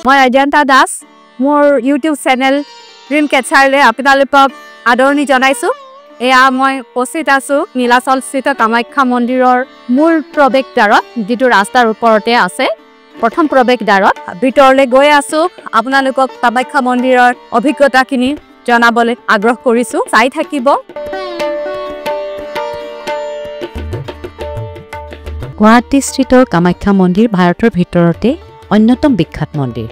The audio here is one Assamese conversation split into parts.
মই অজন্তা দাস মোৰ ইউটিউব চেনেল ড্ৰিম কেচাৰলৈ আপোনালোকক আদৰণি জনাইছোঁ এয়া মই উপস্থিত আছোঁ নীলাচলস্থিত কামাখ্যা মন্দিৰৰ মূল প্ৰৱেশদ্বাৰত যিটো ৰাস্তাৰ ওপৰতে আছে প্ৰথম প্ৰৱেশদ্বাৰত ভিতৰলৈ গৈ আছোঁ আপোনালোকক কামাখ্যা মন্দিৰৰ অভিজ্ঞতাখিনি জনাবলৈ আগ্ৰহ কৰিছোঁ চাই থাকিব গুৱাহাটী স্থিতৰ কামাখ্যা মন্দিৰ ভাৰতৰ ভিতৰতে অন্যতম বিখ্যাত মন্দিৰ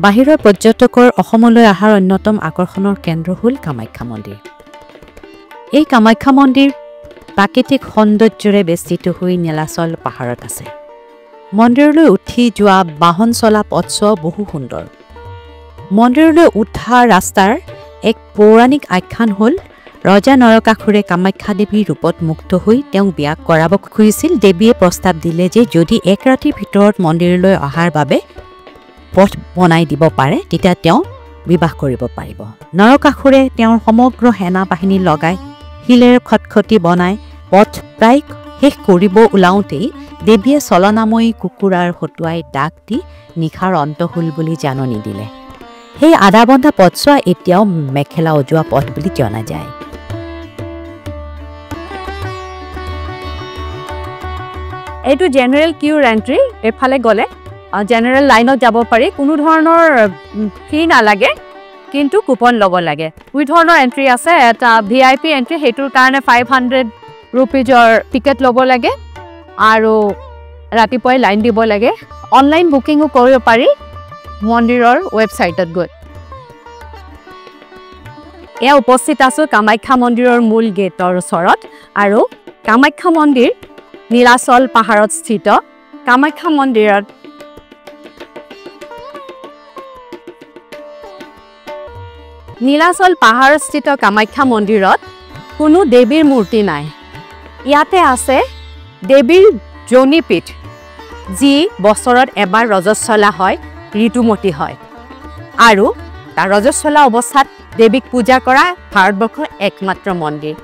বাহিৰৰ পৰ্যটকৰ অসমলৈ অহাৰ অন্যতম আকৰ্ষণৰ কেন্দ্ৰ হ'ল কামাখ্যা মন্দিৰ এই কামাখ্যা মন্দিৰ প্ৰাকৃতিক সৌন্দৰ্যৰে বেষ্টিত হৈ নীলাচল পাহাৰত আছে মন্দিৰলৈ উঠি যোৱা বাহন চলা পথছোৱা বহু সুন্দৰ মন্দিৰলৈ উঠা ৰাস্তাৰ এক পৌৰাণিক আখ্যান হ'ল ৰজা নৰকাসুৰে কামাখ্যা দেৱীৰ ৰূপত মুক্ত হৈ তেওঁক বিয়া কৰাব খুজিছিল দেৱীয়ে প্ৰস্তাৱ দিলে যে যদি এক ৰাতিৰ ভিতৰত মন্দিৰলৈ অহাৰ বাবে পথ বনাই দিব পাৰে তেতিয়া তেওঁ বিবাহ কৰিব পাৰিব নৰকাসুৰে তেওঁৰ সমগ্ৰ সেনা বাহিনী লগাই শিলেৰে খটখটি বনাই পথ প্ৰায় শেষ কৰিব ওলাওঁতেই দেৱীয়ে চলনাময়ী কুকুৰাৰ হতুৱাই ডাক দি নিশাৰ অন্ত হ'ল বুলি জাননী দিলে সেই আধা বন্ধা পথছোৱা এতিয়াও মেখেলা উজোৱা পথ বুলি জনা যায় এইটো জেনেৰেল কিউৰ এণ্ট্ৰি এফালে গ'লে জেনেৰেল লাইনত যাব পাৰি কোনো ধৰণৰ ফি নালাগে কিন্তু কুপন ল'ব লাগে দুই ধৰণৰ এণ্ট্ৰি আছে এটা VIP এণ্ট্ৰি সেইটোৰ কাৰণে 500 ৰুপিজৰ টিকেট ল'ব লাগে আৰু ৰাতিপুৱাই লাইন দিব লাগে অনলাইন বুকিঙো কৰিব পাৰি মন্দিৰৰ ৱেবছাইটত গৈ এয়া উপস্থিত আছোঁ কামাখ্যা মন্দিৰৰ মূল গেটৰ ওচৰত আৰু কামাখ্যা মন্দিৰ নীলাচল পাহাৰত স্থিত কামাখ্যা মন্দিৰত নীলাচল পাহাৰস্থিত কামাখ্যা মন্দিৰত কোনো দেৱীৰ মূৰ্তি নাই ইয়াতে আছে দেৱীৰ যোনিপীঠ যি বছৰত এবাৰ ৰজস্বলা হয় ঋতুমতী হয় আৰু তাৰ ৰজস্বলা অৱস্থাত দেৱীক পূজা কৰা ভাৰতবৰ্ষৰ একমাত্ৰ মন্দিৰ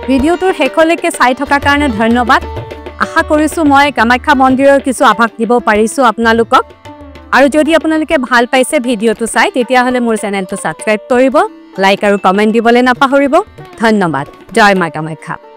ভিডিঅ'টোৰ শেষলৈকে চাই থকাৰ কাৰণে ধন্যবাদ আশা কৰিছোঁ মই কামাখ্যা মন্দিৰৰ কিছু আভাস দিব পাৰিছোঁ আপোনালোকক আৰু যদি আপোনালোকে ভাল পাইছে ভিডিঅ'টো চাই তেতিয়াহ'লে মোৰ চেনেলটো ছাবস্ক্ৰাইব কৰিব লাইক আৰু কমেণ্ট দিবলৈ নাপাহৰিব ধন্যবাদ জয় মা কামাখ্যা